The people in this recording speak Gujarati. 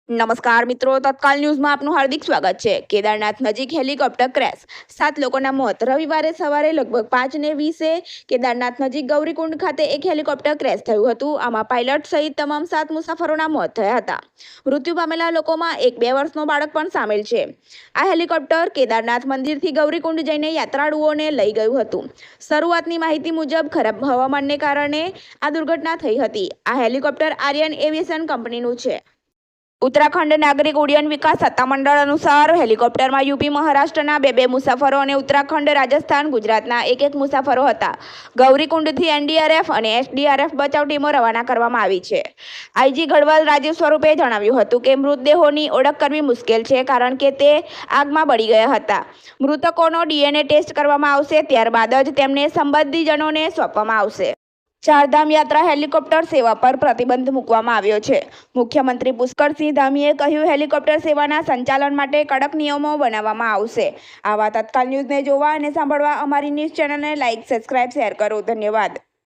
નમસ્કાર મિત્રો, તત્કાલ ન્યૂઝમાં આપનું હાર્દિક સ્વાગત છે। કેદારનાથ નજીક હેલિકોપ્ટર ક્રેશ, 7 લોકોના મોત। રવિવારે સવારે લગભગ 5:20 કેદારનાથ નજીક ગૌરીકુંડ ખાતે એક હેલિકોપ્ટર ક્રેશ થયું હતું। આમાં પાયલટ સહિત તમામ 7 મુસાફરોના મોત થયા હતા। મૃત્યુ પામેલા લોકોમાં એક 2 વર્ષનો બાળક પણ સામેલ છે। આ હેલિકોપ્ટર કેદારનાથ મંદિરથી ગૌરીકુંડ જઈને યાત્રાળુઓને લઈ ગયું હતું। શરૂઆતની માહિતી મુજબ ખરાબ હવામાનને કારણે આ દુર્ઘટના થઈ હતી। આ હેલિકોપ્ટર આર્યન એવિએશન કંપનીનું છે। ઉત્તરાખંડ નાગરિક ઉડ્ડયન વિકાસ સત્તામંડળ અનુસાર હેલિકોપ્ટરમાં યુપી મહારાષ્ટ્રના 2 મુસાફરો અને ઉત્તરાખંડ રાજસ્થાન ગુજરાતના 1 મુસાફરો હતા। ગૌરીકુંડથી એનડીઆરએફ અને એસડીઆરએફ બચાવ ટીમો રવાના કરવામાં આવી છે। આઈજી ગઢવાલ રાજીવ સ્વરૂપે જણાવ્યું હતું કે મૃતદેહોની ઓળખ કરવી મુશ્કેલ છે કારણ કે તે આગમાં બળી ગયા હતા। મૃતકોનો ડીએનએ ટેસ્ટ કરવામાં આવશે, ત્યારબાદ જ તેમને સંબંધીજનોને સોંપવામાં આવશે। ચારધામ યાત્રા હેલિકોપ્ટર સેવા પર પ્રતિબંધ મૂકવામાં આવ્યો છે। મુખ્યમંત્રી પુષ્કરસિંહ ધામીએ કહ્યું, હેલિકોપ્ટર સેવાના સંચાલન માટે કડક નિયમો બનાવવામાં આવશે। આવા તત્કાલ ન્યૂઝને જોવા અને સાંભળવા અમારી ન્યૂઝ ચેનલને લાઇક, સબસ્ક્રાઇબ, શેર કરો। ધન્યવાદ।